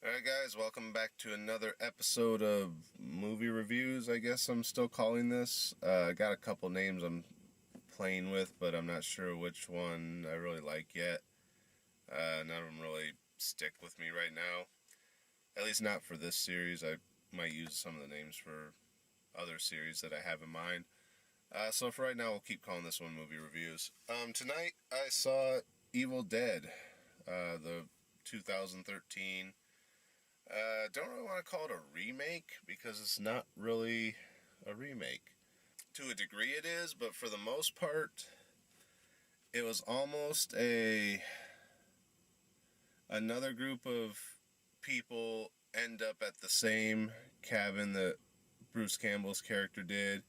Alright guys, welcome back to another episode of movie reviews, I guess I'm still calling this. I got a couple names I'm playing with, but I'm not sure which one I really like yet. None of them really stick with me right now. At least not for this series. I might use some of the names for other series that I have in mind. So for right now, we'll keep calling this one movie reviews. Tonight I saw Evil Dead, the 2013. Don't really want to call it a remake because it's not really a remake. To a degree it is, but for the most part, it was almost another group of people end up at the same cabin that Bruce Campbell's character did,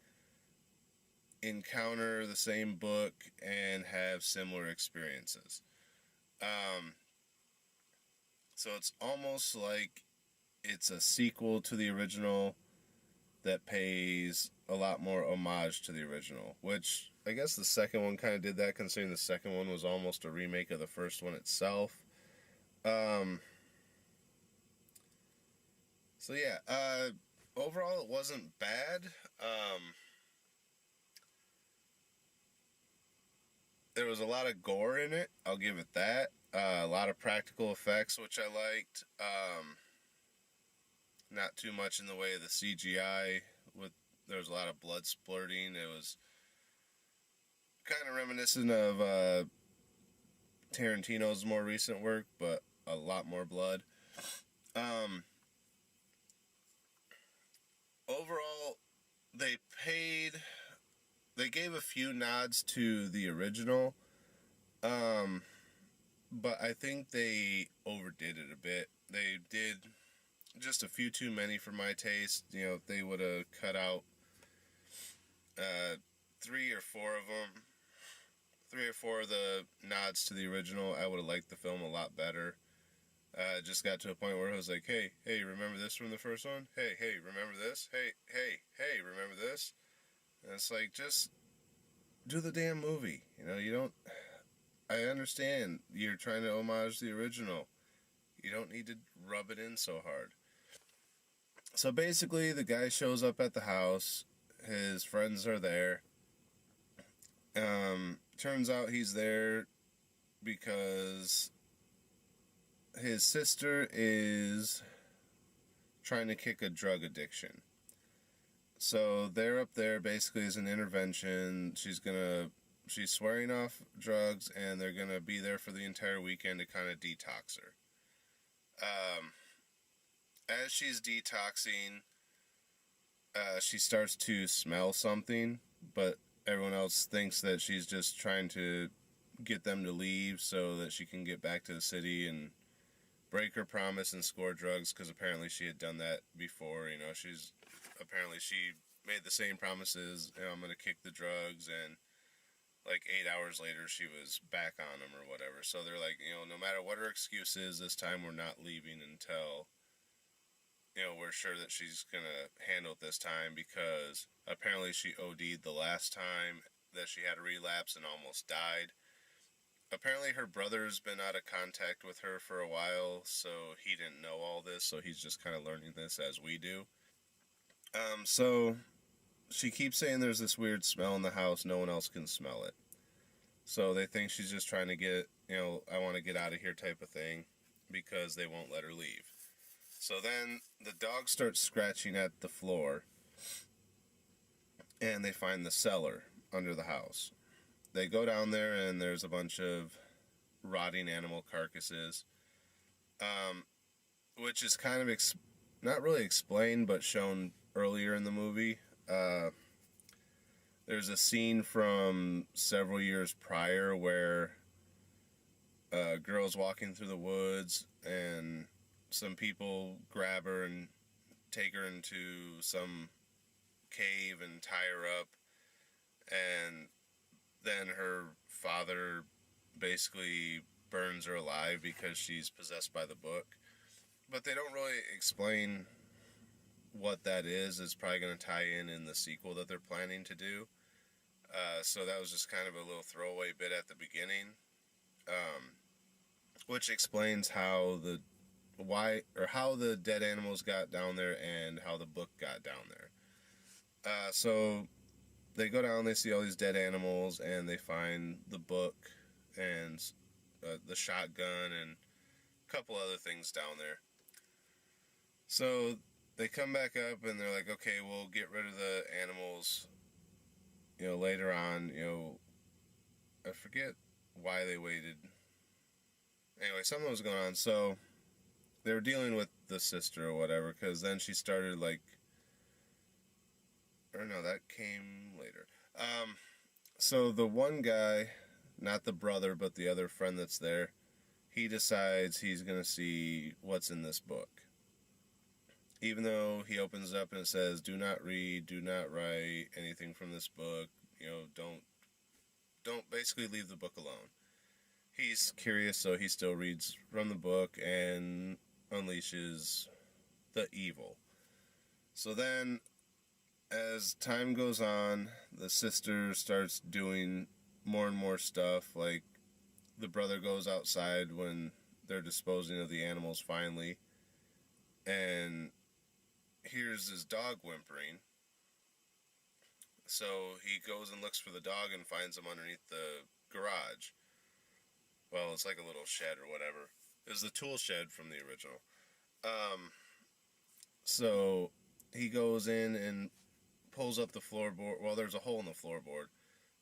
encounter the same book, and have similar experiences. So it's almost like it's a sequel to the original that pays a lot more homage to the original, which I guess the second one kind of did that, considering the second one was almost a remake of the first one itself. So yeah, overall it wasn't bad. There was a lot of gore in it, I'll give it that. A lot of practical effects, which I liked. Not too much in the way of the CGI. There was a lot of blood splurting. It was kind of reminiscent of Tarantino's more recent work, but a lot more blood. Overall, they gave a few nods to the original, but I think they overdid it a bit. They did just a few too many for my taste. You know, if they would have cut out three or four of them, three or four of the nods to the original, I would have liked the film a lot better. It just got to a point where I was like, hey, remember this from the first one? Hey, remember this? Hey, remember this? And it's like, just do the damn movie. You know, you don't. I understand you're trying to homage the original. You don't need to rub it in so hard. So basically, the guy shows up at the house. His friends are there. Turns out he's there because his sister is trying to kick a drug addiction. So they're up there basically as an intervention. She's swearing off drugs, and they're gonna be there for the entire weekend to kind of detox her. As she's detoxing, she starts to smell something, but everyone else thinks that she's just trying to get them to leave so that she can get back to the city and break her promise and score drugs, because apparently she had done that before. You know, she made the same promises. You know, I'm going to kick the drugs, and like 8 hours later she was back on them or whatever. So they're like, you know, no matter what her excuse is, this time we're not leaving until, you know, we're sure that she's going to handle it this time, because apparently she OD'd the last time that she had a relapse and almost died. Apparently her brother's been out of contact with her for a while, so he didn't know all this, so he's just kind of learning this as we do. So she keeps saying there's this weird smell in the house, no one else can smell it. So they think she's just trying to get, you know, I want to get out of here type of thing, because they won't let her leave. So then the dog starts scratching at the floor, and they find the cellar under the house. They go down there, and there's a bunch of rotting animal carcasses, which is kind of not really explained, but shown earlier in the movie. There's a scene from several years prior where a girl's walking through the woods, and some people grab her and take her into some cave and tie her up, and then her father basically burns her alive because she's possessed by the book. But they don't really explain what that is. It's probably going to tie in the sequel that they're planning to do. So that was just kind of a little throwaway bit at the beginning, which explains how why or how the dead animals got down there and how the book got down there. So they go down, they see all these dead animals, and they find the book and the shotgun and a couple other things down there. So they come back up and they're like, okay, we'll get rid of the animals, later on. I forget why they waited. Anyway, something was going on. So they were dealing with the sister or whatever, because then she started or no, that came later. So the one guy, not the brother, but the other friend that's there, he decides he's going to see what's in this book. Even though he opens it up and it says, do not read, do not write anything from this book, don't basically leave the book alone. He's curious, so he still reads from the book and unleashes the evil. So then, as time goes on, the sister starts doing more and more stuff. Like, the brother goes outside when they're disposing of the animals finally, and hears his dog whimpering. So he goes and looks for the dog and finds him underneath the garage. Well, it's like a little shed or whatever. It was the tool shed from the original. So he goes in and pulls up the floorboard. Well, there's a hole in the floorboard,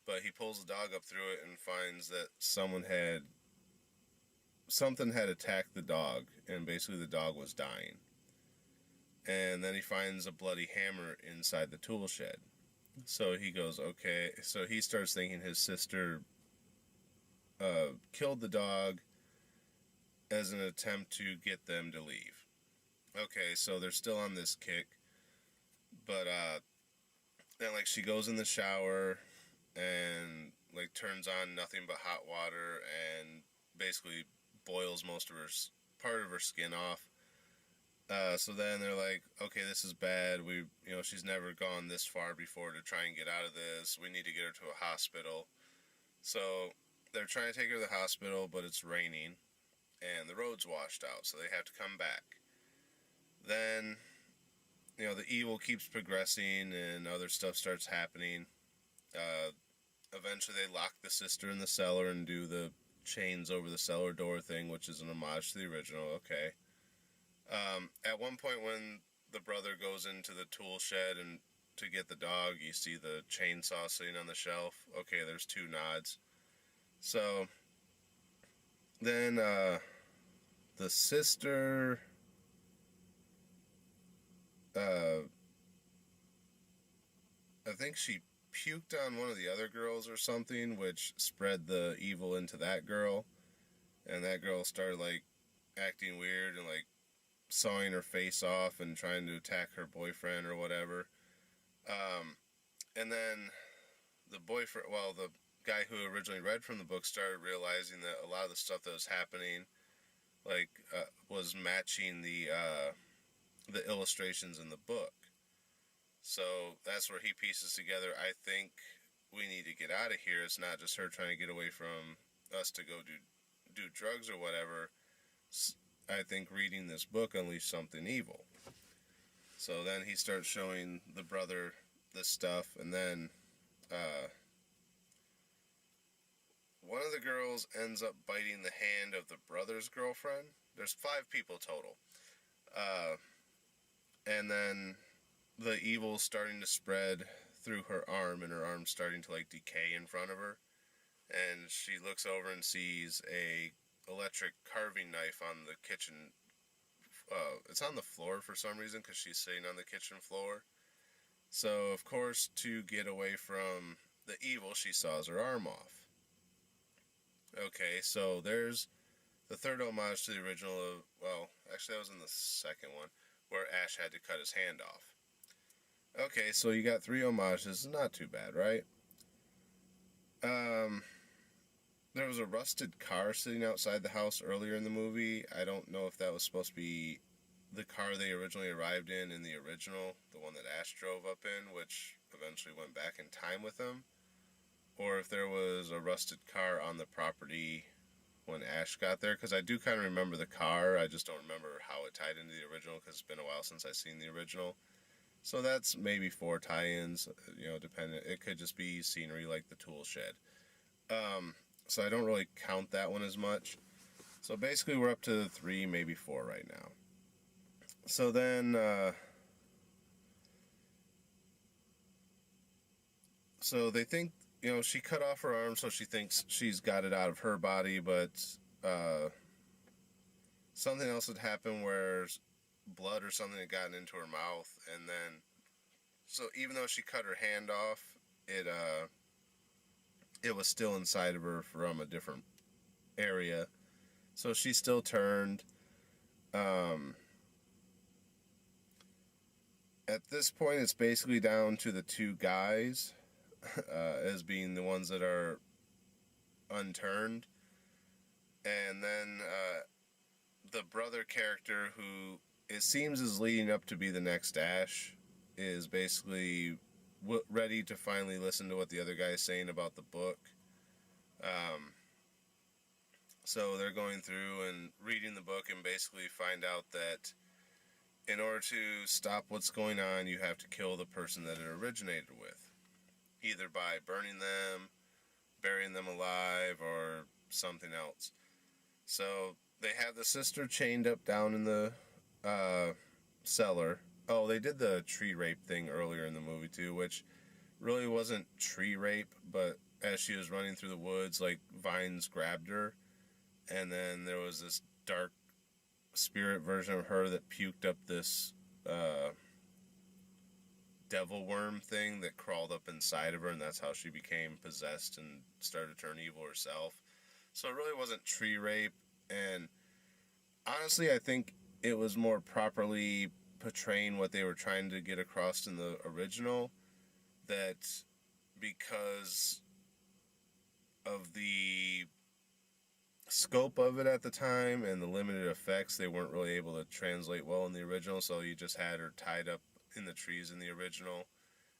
but he pulls the dog up through it and finds that something had attacked the dog, and basically the dog was dying. And then he finds a bloody hammer inside the tool shed. So he goes, okay. So he starts thinking his sister killed the dog as an attempt to get them to leave. Okay, so they're still on this kick. But then she goes in the shower and turns on nothing but hot water and basically boils part of her skin off. So then they're like, okay, this is bad. She's never gone this far before to try and get out of this. We need to get her to a hospital. So they're trying to take her to the hospital, but it's raining and the road's washed out, so they have to come back. Then, the evil keeps progressing and other stuff starts happening. Eventually they lock the sister in the cellar and do the chains over the cellar door thing, which is an homage to the original. Okay. At one point when the brother goes into the tool shed and to get the dog, you see the chainsaw sitting on the shelf. Okay, there's two nods. So then the sister I think she puked on one of the other girls or something, which spread the evil into that girl, and that girl started acting weird and sawing her face off and trying to attack her boyfriend or whatever. And then the guy who originally read from the book started realizing that a lot of the stuff that was happening was matching the illustrations in the book. So that's where he pieces together, I think we need to get out of here. It's not just her trying to get away from us to go do drugs or whatever. I think reading this book unleashed something evil. So then he starts showing the brother this stuff, and then one of the girls ends up biting the hand of the brother's girlfriend. There's 5 people total. And then the evil's starting to spread through her arm, and her arm's starting to decay in front of her. And she looks over and sees a electric carving knife on the kitchen. It's on the floor for some reason because she's sitting on the kitchen floor. So, of course, to get away from the evil, she saws her arm off. Okay, so there's the third homage to the original. Actually, that was in the second one, where Ash had to cut his hand off. Okay, so you got 3 homages. Not too bad, right? There was a rusted car sitting outside the house earlier in the movie. I don't know if that was supposed to be the car they originally arrived in the original, the one that Ash drove up in, which eventually went back in time with him, or if there was a rusted car on the property when Ash got there, because I do kind of remember the car. I just don't remember how it tied into the original, because it's been a while since I've seen the original. So that's maybe 4 tie-ins, depending. It could just be scenery like the tool shed. So I don't really count that one as much. So basically we're up to 3, maybe 4 right now. So then, so they think, she cut off her arm, so she thinks she's got it out of her body, but something else had happened where blood or something had gotten into her mouth, and then, so even though she cut her hand off, it was still inside of her from a different area, so she still turned. At this point, it's basically down to the 2 guys as being the ones that are unturned, and then the brother character, who it seems is leading up to be the next Ash, is basically ready to finally listen to what the other guy is saying about the book. So they're going through and reading the book and basically find out that in order to stop what's going on, you have to kill the person that it originated with, either by burning them, burying them alive, or something else. So they have the sister chained up down in the cellar. Oh, they did the tree rape thing earlier in the movie too, which really wasn't tree rape, but as she was running through the woods, like, vines grabbed her, and then there was this dark spirit version of her that puked up this devil worm thing that crawled up inside of her, and that's how she became possessed and started to turn evil herself. So it really wasn't tree rape, and honestly, I think it was more properly portraying what they were trying to get across in the original, that because of the scope of it at the time and the limited effects, they weren't really able to translate well in the original, so you just had her tied up in the trees in the original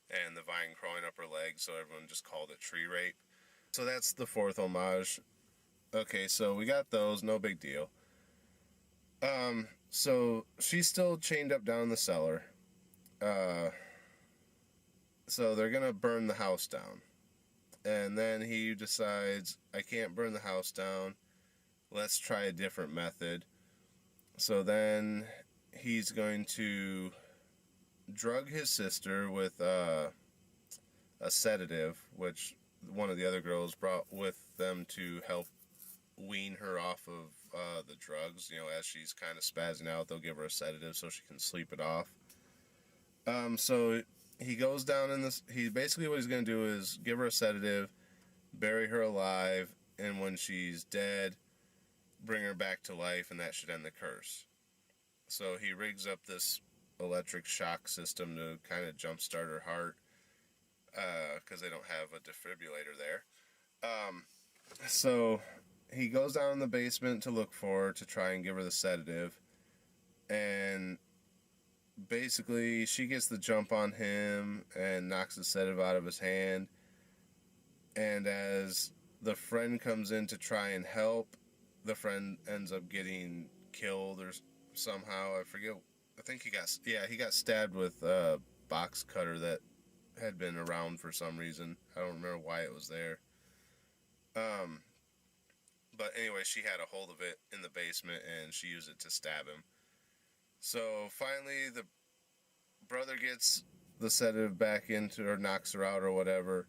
and the vine crawling up her legs, so everyone just called it tree rape. So that's the 4th homage. Okay, so we got those, no big deal. So she's still chained up down in the cellar. So they're gonna burn the house down. And then he decides, I can't burn the house down. Let's try a different method. So then he's going to drug his sister with a sedative, which one of the other girls brought with them to help wean her off of the drugs. As she's kind of spazzing out, they'll give her a sedative so she can sleep it off. So he goes down in this. Basically what he's going to do is give her a sedative, bury her alive, and when she's dead, bring her back to life, and that should end the curse. So he rigs up this electric shock system to kind of jumpstart her heart, because they don't have a defibrillator there. So he goes down in the basement to look for her, to try and give her the sedative, and basically she gets the jump on him and knocks the sedative out of his hand, and as the friend comes in to try and help, the friend ends up getting killed or somehow. I forget. I think he got stabbed with a box cutter that had been around for some reason. I don't remember why it was there. But anyway, she had a hold of it in the basement, and she used it to stab him. So finally, the brother gets the sedative back into her, knocks her out or whatever,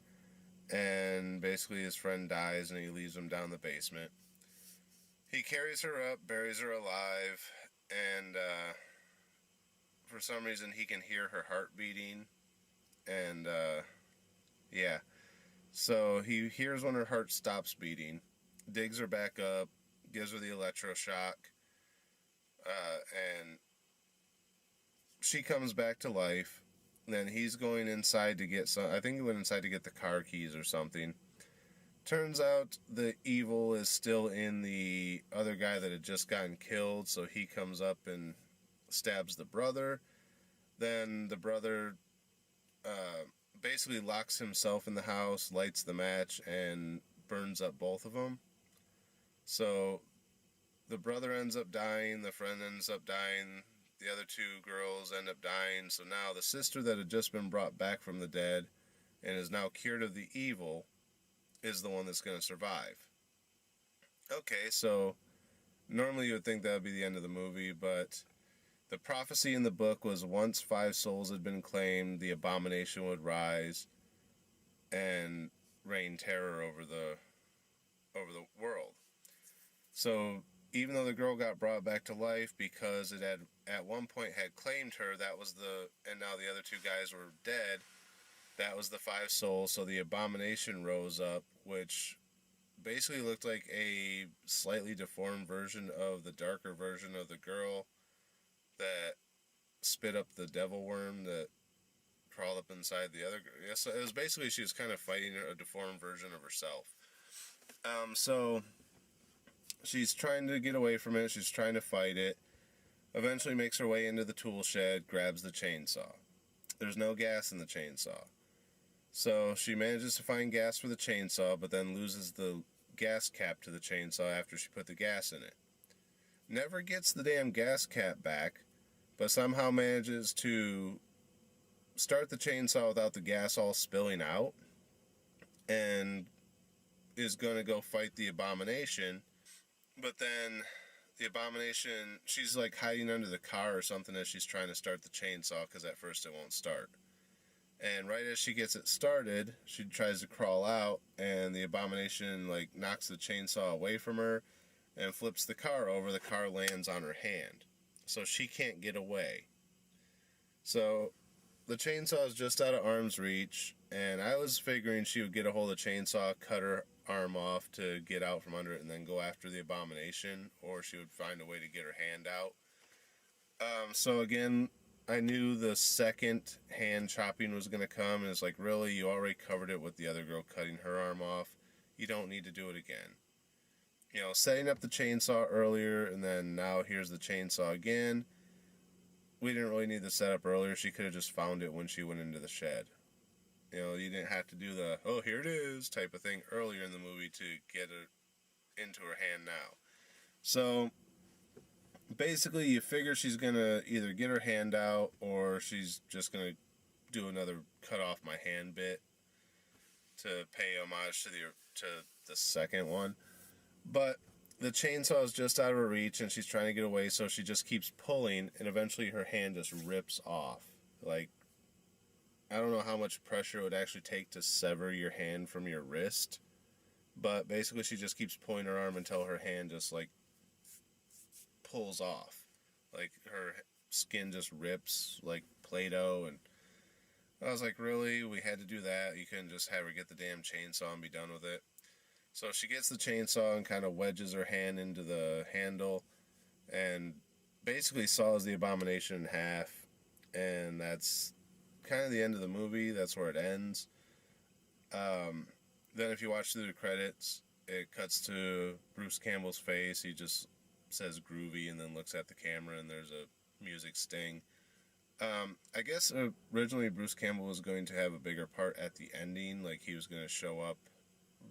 and basically his friend dies, and he leaves him down the basement. He carries her up, buries her alive, and for some reason he can hear her heart beating, and yeah. So he hears when her heart stops beating, digs her back up, gives her the electroshock, and she comes back to life. Then he's going inside to get I think he went inside to get the car keys or something. Turns out the evil is still in the other guy that had just gotten killed, so he comes up and stabs the brother. Then the brother basically locks himself in the house, lights the match, and burns up both of them. So the brother ends up dying, the friend ends up dying, the other two girls end up dying. So now the sister that had just been brought back from the dead and is now cured of the evil is the one that's going to survive. Okay, so normally you would think that would be the end of the movie, but the prophecy in the book was once 5 souls had been claimed, the abomination would rise and rain terror over the world. So even though the girl got brought back to life because it had at one point had claimed her, and now the other 2 guys were dead, that was the 5 souls. So the abomination rose up, which basically looked like a slightly deformed version of the darker version of the girl that spit up the devil worm that crawled up inside the other girl. Yeah, so it was basically she was kind of fighting a deformed version of herself. So she's trying to get away from it. She's trying to fight it. Eventually makes her way into the tool shed, grabs the chainsaw. There's no gas in the chainsaw. So she manages to find gas for the chainsaw, but then loses the gas cap to the chainsaw after she put the gas in it. Never gets the damn gas cap back, but somehow manages to start the chainsaw without the gas all spilling out, and is going to go fight the abomination. But then the abomination, she's like hiding under the car or something as she's trying to start the chainsaw because at first it won't start. And right as she gets it started, she tries to crawl out, and the abomination like knocks the chainsaw away from her and flips the car over. The car lands on her hand, so she can't get away. So the chainsaw is just out of arm's reach, and I was figuring she would get a hold of the chainsaw, cut her arm off to get out from under it, and then go after the abomination, or she would find a way to get her hand out. So again, I knew the second hand chopping was going to come, and it's like, really? You already covered it with the other girl cutting her arm off. You don't need to do it again. You know, setting up the chainsaw earlier, and then now here's the chainsaw again. We didn't really need the setup earlier. She could have just found it when she went into the shed. You know, you didn't have to do the, oh, here it is type of thing earlier in the movie to get it into her hand now. So basically, you figure she's going to either get her hand out or she's just going to do another cut off my hand bit to pay homage to the second one. But the chainsaw is just out of her reach and she's trying to get away, so she just keeps pulling, and eventually her hand just rips off. Like, I don't know how much pressure it would actually take to sever your hand from your wrist, but basically she just keeps pulling her arm until her hand just like pulls off. Like her skin just rips like Play-Doh, and I was like, really? We had to do that? You couldn't just have her get the damn chainsaw and be done with it? So she gets the chainsaw and kind of wedges her hand into the handle and basically saws the abomination in half, and that's kind of the end of the movie. That's where it ends. Then if you watch through the credits, it cuts to Bruce Campbell's face. He just says groovy and then looks at the camera, and there's a music sting. I guess originally Bruce Campbell was going to have a bigger part at the ending, like he was going to show up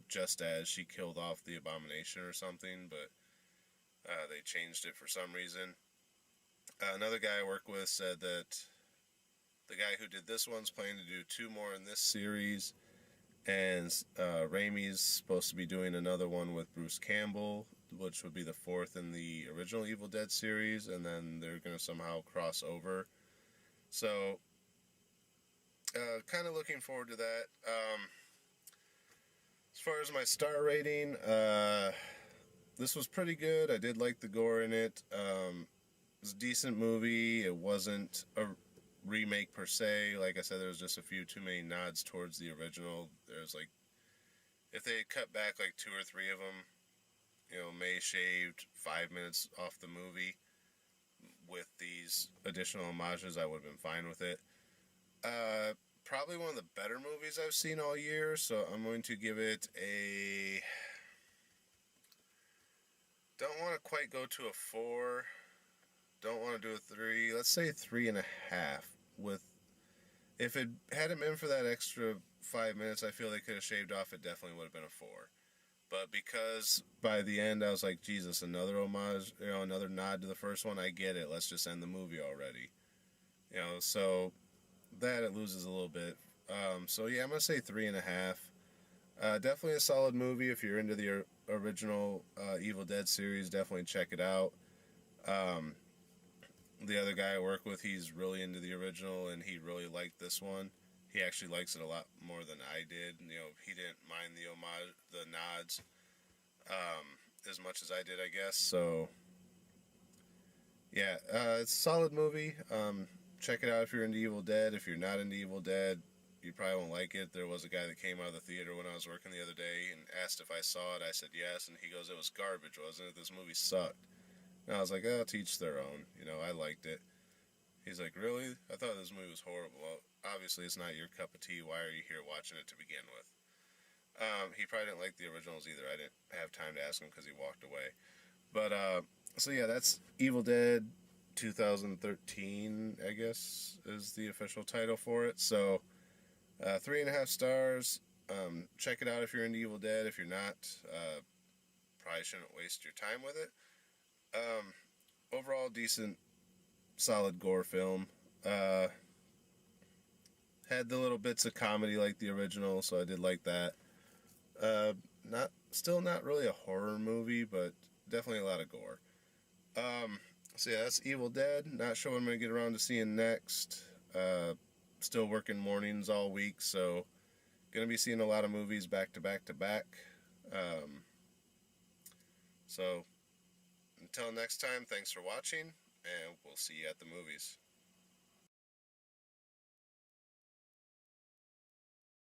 just as she killed off the abomination or something, but they changed it for some reason. Another guy I work with said that the guy who did this one's planning to do 2 more in this series, and Raimi's supposed to be doing another one with Bruce Campbell, which would be the 4th in the original Evil Dead series, and then they're going to somehow cross over. So, kind of looking forward to that. As far as my star rating, this was pretty good. I did like the gore in it. It was a decent movie. It wasn't a remake per se. Like I said, there was just a few too many nods towards the original. There's like, if they had cut back like 2 or 3 of them, you know, may shaved 5 minutes off the movie with these additional homages, I would have been fine with it. Probably one of the better movies I've seen all year, so I'm going to give it a... Don't want to quite go to a 4. Don't want to do a 3. Let's say 3.5. With, if it hadn't been for that extra 5 minutes, I feel they could have shaved off. It definitely would have been a 4. But because by the end I was like, Jesus, another homage, another nod to the first one. I get it. Let's just end the movie already. So that it loses a little bit. So yeah, I'm gonna say 3.5. Definitely a solid movie if you're into the original Evil Dead series. Definitely check it out. Um, the other guy I work with, he's really into the original, and he really liked this one. He actually likes it a lot more than I did. He didn't mind the homage, the nods, as much as I did, I guess. So yeah, it's a solid movie. Check it out if you're into Evil Dead. If you're not into Evil Dead, you probably won't like it. There was a guy that came out of the theater when I was working the other day and asked if I saw it. I said yes, and he goes, "It was garbage, wasn't it? This movie sucked." And I was like, "Oh, to each their own." I liked it. He's like, "Really? I thought this movie was horrible." Well, obviously, it's not your cup of tea. Why are you here watching it to begin with? He probably didn't like the originals either. I didn't have time to ask him because he walked away. But, so yeah, that's Evil Dead 2013, I guess, is the official title for it. So, 3.5 stars. Check it out if you're into Evil Dead. If you're not, probably shouldn't waste your time with it. Overall, decent, solid gore film. Had the little bits of comedy like the original, so I did like that. Still not really a horror movie, but definitely a lot of gore. So yeah, that's Evil Dead. Not sure when I'm gonna get around to seeing next. Still working mornings all week, so gonna be seeing a lot of movies back to back to back. So until next time, thanks for watching, and we'll see you at the movies.